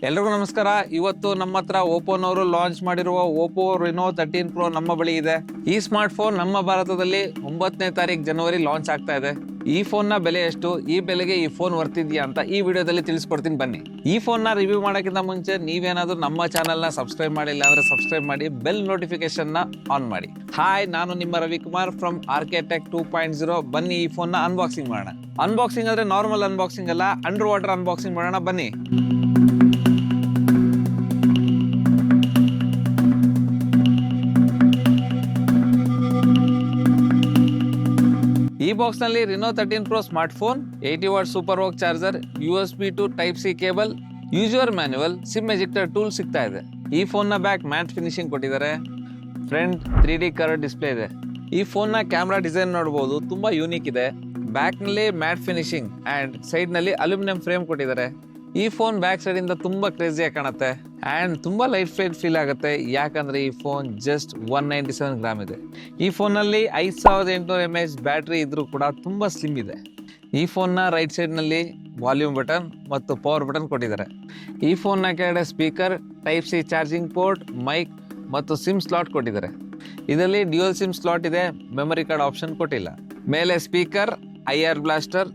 ಎಲ್ರಿಗೂ ನಮಸ್ಕಾರ. ಇವತ್ತು ನಮ್ಮ ಹತ್ರ ಓಪೋನವರು ಲಾಂಚ್ ಮಾಡಿರುವ ಓಪೋ ರೆನೋ 13 Pro ನಮ್ಮ ಬಳಿ ಇದೆ. ಈ ಸ್ಮಾರ್ಟ್ ಫೋನ್ ನಮ್ಮ ಭಾರತದಲ್ಲಿ 9ನೇ ತಾರೀಕು ಜನವರಿ ಲಾಂಚ್ ಆಗ್ತಾ ಇದೆ. ಈ ಫೋನ್ ನ ಬೆಲೆ ಎಷ್ಟು, ಈ ಬೆಲೆಗೆ ಈ ಫೋನ್ ವರ್ತಿದ್ಯಾ ಅಂತ ಈ ವಿಡಿಯೋದಲ್ಲಿ ತಿಳಿಸ್ಕೊಡ್ತೀನಿ ಬನ್ನಿ. ಈ ಫೋನ್ ನ ರಿವ್ಯೂ ಮಾಡೋಕ್ಕಿಂತ ಮುಂಚೆ ನೀವೇನಾದ್ರೂ ನಮ್ಮ ಚಾನಲ್ ನ ಸಬ್ಸ್ಕ್ರೈಬ್ ಮಾಡಿಲ್ಲ ಅಂದ್ರೆ ಸಬ್ಸ್ಕ್ರೈಬ್ ಮಾಡಿ, ಬೆಲ್ ನೋಟಿಫಿಕೇಶನ್ ನ ಆನ್ ಮಾಡಿ. ಹಾಯ್, ನಾನು ನಿಮ್ಮ ರವಿಕುಮಾರ್ ಫ್ರಮ್ ಆರ್ಕೆಟೆಕ್ 2.0. ಬನ್ನಿ ಈ ಫೋನ್ ನ ಅನ್ಬಾಕ್ಸಿಂಗ್ ಮಾಡೋಣ. ಅನ್ಬಾಕ್ಸಿಂಗ್ ಅಂದ್ರೆ ನಾರ್ಮಲ್ ಅನ್ಬಾಕ್ಸಿಂಗ್ ಅಲ್ಲ, ಅಂಡರ್ ವಾಟರ್ ಅನ್ಬಾಕ್ಸಿಂಗ್ ಮಾಡೋಣ ಬನ್ನಿ. ಈ ಬಾಕ್ಸ್ ನಲ್ಲಿ Reno 13 Pro smart phone, 80W super walk charger, USB to Type-C cable, user manual, sim ejector tool ಸಿಗ್ತಾ ಇದೆ. ಈ ಫೋನ್ ನ ಬ್ಯಾಕ್ ಮ್ಯಾಟ್ ಫಿನಿಶಿಂಗ್ ಕೊಟ್ಟಿದ್ದಾರೆ. ಫ್ರಂಟ್ 3D ಕರ್ವ್ ಡಿಸ್ಪ್ಲೇ ಇದೆ. ಈ ಫೋನ್ ನ ಕ್ಯಾಮ್ರಾ ಡಿಸೈನ್ ನೋಡಬಹುದು, ತುಂಬಾ ಯೂನಿಕ್ ಇದೆ. ಬ್ಯಾಕ್ ನಲ್ಲಿ ಮ್ಯಾಟ್ ಫಿನಿಶಿಂಗ್ ಅಂಡ್ ಸೈಡ್ ನಲ್ಲಿ ಅಲ್ಯೂಮಿನಿಯಂ ಫ್ರೇಮ್ ಕೊಟ್ಟಿದ್ದಾರೆ. ಈ ಫೋನ್ ಬ್ಯಾಕ್ ಸೈಡ್ ಇಂದ ತುಂಬಾ ಕ್ರೇಜಿಯಾಗಿ ಕಾಣುತ್ತೆ ಅಂಡ್ ತುಂಬಾ ಲೈಟ್ ವೇಟ್ ಫೀಲ್ ಆಗುತ್ತೆ, ಯಾಕಂದ್ರೆ ಈ ಫೋನ್ ಜಸ್ಟ್ 197 ಗ್ರಾಮ್ ಇದೆ. ಈ ಫೋನ್ ನಲ್ಲಿ 5800 mAh ಬ್ಯಾಟರಿ ಇದ್ರೂ ಕೂಡ ತುಂಬಾ ಸ್ಲಿಮ್ ಇದೆ. ಈ ಫೋನ್ ನ ರೈಟ್ ಸೈಡ್ ನಲ್ಲಿ ವಾಲ್ಯೂಮ್ ಬಟನ್ ಮತ್ತು ಪವರ್ ಬಟನ್ ಕೊಟ್ಟಿದ್ದಾರೆ. ಈ ಫೋನ್ ನ ಕೆಳಗಡೆ speaker, Type-C charging port, mic ಮತ್ತು ಸಿಮ್ ಸ್ಲಾಟ್ ಕೊಟ್ಟಿದ್ದಾರೆ. ಇದರಲ್ಲಿ ಡ್ಯೂಯಲ್ ಸಿಮ್ ಸ್ಲಾಟ್ ಇದೆ, ಮೆಮೊರಿ ಕಾರ್ಡ್ ಆಪ್ಷನ್ ಕೊಟ್ಟಿಲ್ಲ. ಮೇಲೆ ಸ್ಪೀಕರ್, IR ಬ್ಲಾಸ್ಟರ್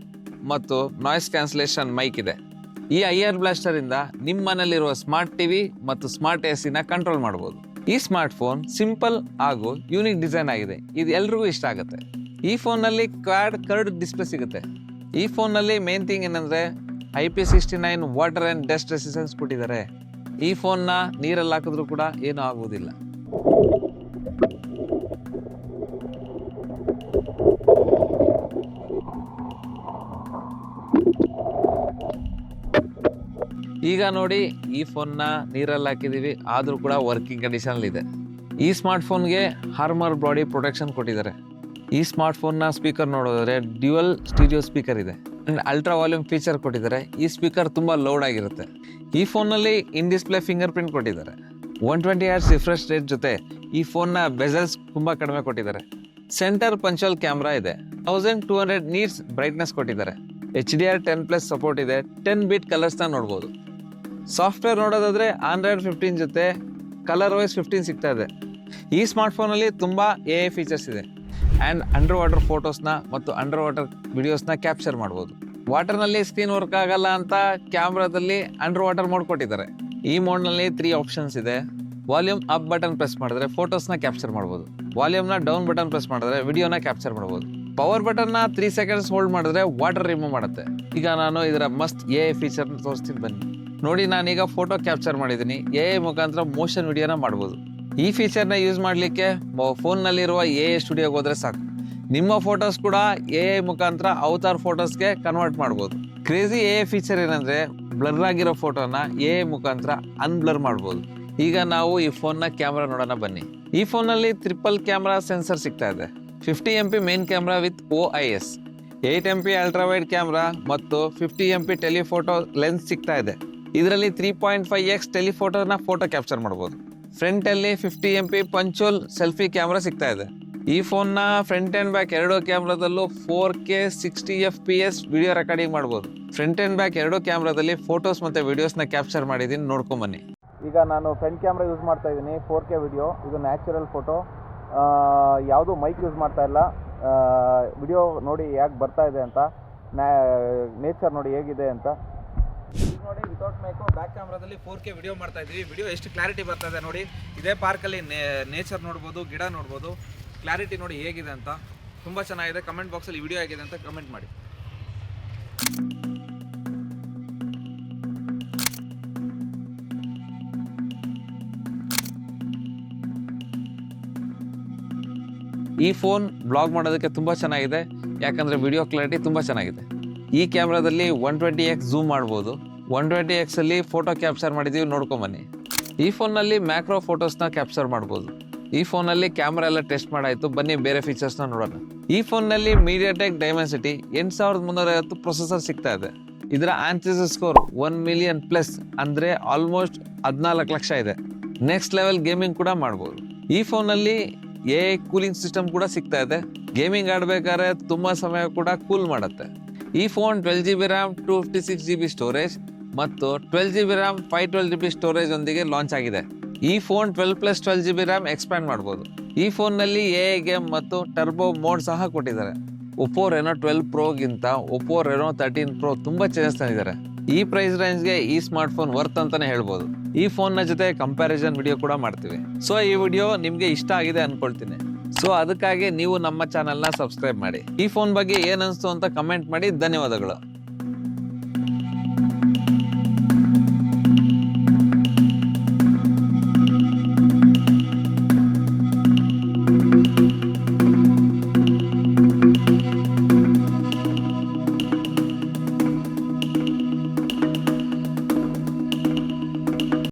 ಮತ್ತು ನಾಯ್ಸ್ ಕ್ಯಾನ್ಸಲೇಷನ್ ಮೈಕ್ ಇದೆ. ಈ IR ಬ್ಲಾಸ್ಟರ್ ಇಂದ ನಿಮ್ಮ ಮನೆಯಲ್ಲಿರುವ ಸ್ಮಾರ್ಟ್ ಟಿವಿ ಮತ್ತು ಸ್ಮಾರ್ಟ್ AC ನ ಕಂಟ್ರೋಲ್ ಮಾಡಬಹುದು. ಈ ಸ್ಮಾರ್ಟ್ ಫೋನ್ ಸಿಂಪಲ್ ಹಾಗೂ ಯೂನಿಕ್ ಡಿಸೈನ್ ಆಗಿದೆ, ಇದು ಎಲ್ರಿಗೂ ಇಷ್ಟ ಆಗುತ್ತೆ. ಈ ಫೋನ್ ನಲ್ಲಿ ಕ್ವಾಡ್ ಕರ್ಡ್ ಡಿಸ್ಪ್ಲೇ ಸಿಗುತ್ತೆ. ಈ ಫೋನ್ ನಲ್ಲಿ ಮೇನ್ ಥಿಂಗ್ ಏನಂದ್ರೆ IP69 water and dust resistance ಕೊಟ್ಟಿದ್ದಾರೆ. ಈ ಫೋನ್ ನ ನೀರಲ್ಲಿ ಹಾಕಿದ್ರು ಕೂಡ ಏನೂ ಆಗುವುದಿಲ್ಲ. ಈಗ ನೋಡಿ, ಈ ಫೋನ್ ನ ನೀರಲ್ಲಿ ಹಾಕಿದೀವಿ, ಆದ್ರೂ ಕೂಡ ವರ್ಕಿಂಗ್ ಕಂಡೀಷನ್ ಇದೆ. ಈ ಸ್ಮಾರ್ಟ್ ಫೋನ್ಗೆ ಹಾರ್ಮರ್ ಬಾಡಿ ಪ್ರೊಟೆಕ್ಷನ್ ಕೊಟ್ಟಿದ್ದಾರೆ. ಈ ಸ್ಮಾರ್ಟ್ ಫೋನ್ ನ ಸ್ಪೀಕರ್ ನೋಡೋದಾದ್ರೆ ಡ್ಯುಯಲ್ ಸ್ಟೀರಿಯೋ ಸ್ಪೀಕರ್ ಇದೆ ಅಂಡ್ ಅಲ್ಟ್ರಾ ವಾಲ್ಯೂಮ್ ಫೀಚರ್ ಕೊಟ್ಟಿದ್ದಾರೆ. ಈ ಸ್ಪೀಕರ್ ತುಂಬಾ ಲೌಡ್ ಆಗಿರುತ್ತೆ. ಈ ಫೋನ್ ನಲ್ಲಿ ಇನ್ ಡಿಸ್ಪ್ಲೇ ಫಿಂಗರ್ ಪ್ರಿಂಟ್ ಕೊಟ್ಟಿದ್ದಾರೆ. 120Hz ರಿಫ್ರೆಶ್ ರೇಟ್ ಜೊತೆ ಈ ಫೋನ್ ನ ಬೆಜಲ್ಸ್ ತುಂಬಾ ಕಡಿಮೆ ಕೊಟ್ಟಿದ್ದಾರೆ. ಸೆಂಟರ್ ಪಂಚುವಲ್ ಕ್ಯಾಮ್ರಾ ಇದೆ. 1200 ನೀಟ್ಸ್ ಬ್ರೈಟ್ನೆಸ್ ಕೊಟ್ಟಿದ್ದಾರೆ. HDR10+ ಸಪೋರ್ಟ್ ಇದೆ. 10 ಬಿಟ್ ಕಲರ್ಸ್ ನ ನೋಡಬಹುದು. ಸಾಫ್ಟ್ವೇರ್ ನೋಡೋದಾದ್ರೆ Android 15 ಜೊತೆ ColorOS 15 ಸಿಗ್ತಾ ಇದೆ. ಈ ಸ್ಮಾರ್ಟ್ ಫೋನ್ ಅಲ್ಲಿ ತುಂಬಾ AI ಫೀಚರ್ಸ್ ಇದೆ ಅಂಡ್ ಅಂಡರ್ ವಾಟರ್ ಫೋಟೋಸ್ನ ಮತ್ತು ಅಂಡರ್ ವಾಟರ್ ವಿಡಿಯೋಸ್ನ ಕ್ಯಾಪ್ಚರ್ ಮಾಡಬಹುದು. ವಾಟರ್ ನಲ್ಲಿ ಸ್ಕ್ರೀನ್ ವರ್ಕ್ ಆಗಲ್ಲ ಅಂತ ಕ್ಯಾಮ್ರಾದಲ್ಲಿ ಅಂಡರ್ ವಾಟರ್ ಮೋಡ್ ಕೊಟ್ಟಿದ್ದಾರೆ. ಈ ಮೋಡ್ ನಲ್ಲಿ 3 ಆಪ್ಷನ್ಸ್ ಇದೆ. ವಾಲ್ಯೂಮ್ ಅಪ್ ಬಟನ್ ಪ್ರೆಸ್ ಮಾಡಿದ್ರೆ ಫೋಟೋಸ್ನ ಕ್ಯಾಪ್ಚರ್ ಮಾಡಬಹುದು. ವಾಲ್ಯೂಮ್ ನ ಡೌನ್ ಬಟನ್ ಪ್ರೆಸ್ ಮಾಡಿದ್ರೆ ವಿಡಿಯೋನ ಕ್ಯಾಪ್ಚರ್ ಮಾಡಬಹುದು. ಪವರ್ ಬಟನ್ ನ 3 ಸೆಕೆಂಡ್ಸ್ ಹೋಲ್ಡ್ ಮಾಡಿದ್ರೆ ವಾಟರ್ ರಿಮೂವ್ ಮಾಡುತ್ತೆ. ಈಗ ನಾನು ಇದರ ಮಸ್ಟ್ AI ಫೀಚರ್ ತೋರಿಸ್ತೀನಿ ಬನ್ನಿ. ನೋಡಿ, ನಾನೀಗ ಫೋಟೋ ಕ್ಯಾಪ್ಚರ್ ಮಾಡಿದ್ದೀನಿ. AI ಮುಖಾಂತರ ಮೋಷನ್ ವಿಡಿಯೋನ ಮಾಡ್ಬೋದು. ಈ ಫೀಚರ್ನ ಯೂಸ್ ಮಾಡಲಿಕ್ಕೆ ಫೋನ್ನಲ್ಲಿರುವ AI ಸ್ಟುಡಿಯೋಗೆ ಹೋದ್ರೆ ಸಾಕು. ನಿಮ್ಮ ಫೋಟೋಸ್ ಕೂಡ AI ಮುಖಾಂತರ ಅವತಾರ್ ಫೋಟೋಸ್ಗೆ ಕನ್ವರ್ಟ್ ಮಾಡ್ಬೋದು. ಕ್ರೇಜಿ AI ಫೀಚರ್ ಏನಂದ್ರೆ ಬ್ಲರ್ ಆಗಿರೋ ಫೋಟೋನ AI ಮುಖಾಂತರ ಅನ್ಬ್ಲರ್ ಮಾಡ್ಬೋದು. ಈಗ ನಾವು ಈ ಫೋನ್ನ ಕ್ಯಾಮ್ರಾ ನೋಡೋಣ ಬನ್ನಿ. ಈ ಫೋನ್ನಲ್ಲಿ ಟ್ರಿಪಲ್ ಕ್ಯಾಮ್ರಾ ಸೆನ್ಸರ್ ಸಿಗ್ತಾ ಇದೆ. 50 MP main camera with OIS, 8 MP ultra wide camera ಮತ್ತು 50 MP ಟೆಲಿಫೋಟೋ ಲೆನ್ಸ್ ಸಿಗ್ತಾ ಇದೆ. ಇದರಲ್ಲಿ 3.5x ಟೆಲಿಫೋಟೋನ ಫೋಟೋ ಕ್ಯಾಪ್ಚರ್ ಮಾಡಬಹುದು. ಫ್ರಂಟ್ ಅಲ್ಲಿ 50 MP ಪಂಚುವಲ್ ಸೆಲ್ಫಿ ಕ್ಯಾಮ್ರಾ ಸಿಗ್ತಾ ಇದೆ. ಈ ಫೋನ್ ನ ಫ್ರಂಟ್ ಅಂಡ್ ಬ್ಯಾಕ್ ಎರಡು ಕ್ಯಾಮ್ರಾದಲ್ಲೂ 4K 60 FPS ವಿಡಿಯೋ ರೆಕಾರ್ಡಿಂಗ್ ಮಾಡಬಹುದು. ಫ್ರಂಟ್ ಅಂಡ್ ಬ್ಯಾಕ್ ಎರಡು ಕ್ಯಾಮ್ರಾದಲ್ಲಿ ಫೋಟೋಸ್ ಮತ್ತೆ ವಿಡಿಯೋಸ್ ನ ಕ್ಯಾಪ್ಚರ್ ಮಾಡಿದೀನಿ, ನೋಡ್ಕೊಂಡ್ ಬನ್ನಿ. ಈಗ ನಾನು ಫ್ರಂಟ್ ಕ್ಯಾಮ್ರಾ ಯೂಸ್ ಮಾಡ್ತಾ ಇದ್ದೀನಿ. 4K ವಿಡಿಯೋ, ಇದು ನ್ಯಾಚುರಲ್ ಫೋಟೋ, ಯಾವುದು ಮೈಕ್ ಯೂಸ್ ಮಾಡ್ತಾ ಇಲ್ಲ. ವಿಡಿಯೋ ನೋಡಿ ಯಾಕೆ ಬರ್ತಾ ಇದೆ ಅಂತ, ನೇಚರ್ ನೋಡಿ ಹೇಗಿದೆ ಅಂತ. ಈಗ ನೋಡಿ, ವಿತೌಟ್ ಮೈಕು ಬ್ಯಾಕ್ ಕ್ಯಾಮ್ರಾದಲ್ಲಿ 4K ವಿಡಿಯೋ ಮಾಡ್ತಾ ಇದ್ದೀವಿ. ವಿಡಿಯೋ ಎಷ್ಟು ಕ್ಲಾರಿಟಿ ಬರ್ತಾ ಇದೆ ನೋಡಿ. ಇದೇ ಪಾರ್ಕಲ್ಲಿ ನೇಚರ್ ನೋಡ್ಬೋದು, ಗಿಡ ನೋಡ್ಬೋದು. ಕ್ಲಾರಿಟಿ ನೋಡಿ ಹೇಗಿದೆ ಅಂತ, ತುಂಬ ಚೆನ್ನಾಗಿದೆ. ಕಮೆಂಟ್ ಬಾಕ್ಸಲ್ಲಿ ವಿಡಿಯೋ ಹೇಗಿದೆ ಅಂತ ಕಮೆಂಟ್ ಮಾಡಿ. ಈ ಫೋನ್ ಬ್ಲಾಗ್ ಮಾಡೋದಕ್ಕೆ ತುಂಬ ಚೆನ್ನಾಗಿದೆ, ಯಾಕಂದರೆ ವಿಡಿಯೋ ಕ್ಲಾರಿಟಿ ತುಂಬ ಚೆನ್ನಾಗಿದೆ. ಈ ಕ್ಯಾಮ್ರಾದಲ್ಲಿ 120x ಝೂಮ್ ಮಾಡ್ಬೋದು. 120x ಅಲ್ಲಿ ಫೋಟೋ ಕ್ಯಾಪ್ಚರ್ ಮಾಡಿದ್ದೀವಿ, ನೋಡ್ಕೊಂಬನ್ನಿ. ಈ ಫೋನ್ನಲ್ಲಿ ಮ್ಯಾಕ್ರೋ ಫೋಟೋಸ್ನ ಕ್ಯಾಪ್ಚರ್ ಮಾಡ್ಬೋದು. ಈ ಫೋನಲ್ಲಿ ಕ್ಯಾಮ್ರಾ ಎಲ್ಲ ಟೆಸ್ಟ್ ಮಾಡಾಯಿತು, ಬನ್ನಿ ಬೇರೆ ಫೀಚರ್ಸ್ನ ನೋಡೋಣ. ಈ ಫೋನ್ನಲ್ಲಿ ಮೀಡಿಯಾಟೆಕ್ ಡೈಮೆನ್ಸಿಟಿ 8350 ಪ್ರೊಸೆಸರ್ ಸಿಗ್ತಾ ಇದೆ. ಇದರ ಆಂಥಿಸಿಸ್ ಸ್ಕೋರ್ 1 ಮಿಲಿಯನ್ ಪ್ಲಸ್, ಅಂದರೆ ಆಲ್ಮೋಸ್ಟ್ 14 ಲಕ್ಷ ಇದೆ. ನೆಕ್ಸ್ಟ್ ಲೆವೆಲ್ ಗೇಮಿಂಗ್ ಕೂಡ ಮಾಡ್ಬೋದು. ಈ ಫೋನಲ್ಲಿ AI ಕೂಲಿಂಗ್ ಸಿಸ್ಟಮ್ ಕೂಡ ಸಿಗ್ತಾ ಇದೆ. ಗೇಮಿಂಗ್ ಆಡಬೇಕಾದ್ರೆ ತುಂಬ ಸಮಯ ಕೂಡ ಕೂಲ್ ಮಾಡುತ್ತೆ. ಈ phone 12 GB RAM, 256 GB storage, ಮತ್ತು 12GB ರ್ಯಾಮ್ 512GB ಸ್ಟೋರೇಜ್ ಒಂದಿಗೆ ಲಾಂಚ್ ಆಗಿದೆ. ಈ ಫೋನ್ 12+12GB ರ್ಯಾಮ್ ಎಕ್ಸ್ಪ್ಯಾಂಡ್ ಮಾಡ್ಬೋದು. ಈ ಫೋನ್ನಲ್ಲಿ AI ಗೇಮ್ ಮತ್ತು ಟರ್ಬೋ ಮೋಡ್ ಸಹ ಕೊಟ್ಟಿದ್ದಾರೆ. ಒಪ್ಪೋ ರೆನೋ 12 ಪ್ರೋಗಿಂತ ಒಪ್ಪೋ ರೆನೋ 13 ಪ್ರೋ ತುಂಬಾ ಚೇಂಜಸ್ ತಂದಿದ್ದಾರೆ. ಈ ಪ್ರೈಸ್ ರೇಂಜ್ಗೆ ಈ ಸ್ಮಾರ್ಟ್ ಫೋನ್ ವರ್ತ್ ಅಂತಾನೆ ಹೇಳ್ಬೋದು. ಈ ಫೋನ್ನ ಜೊತೆ ಕಂಪ್ಯಾರಿಸನ್ ವಿಡಿಯೋ ಕೂಡ ಮಾಡ್ತೀವಿ. ಸೊ ಈ ವಿಡಿಯೋ ನಿಮ್ಗೆ ಇಷ್ಟ ಆಗಿದೆ ಅನ್ಕೊಳ್ತೀನಿ. ಸೊ ಅದಕ್ಕಾಗಿ ನೀವು ನಮ್ಮ ಚಾನೆಲ್ನ ಸಬ್ಸ್ಕ್ರೈಬ್ ಮಾಡಿ. ಈ ಫೋನ್ ಬಗ್ಗೆ ಏನ್ ಅನ್ಸ್ತು ಅಂತ ಕಮೆಂಟ್ ಮಾಡಿ. ಧನ್ಯವಾದಗಳು.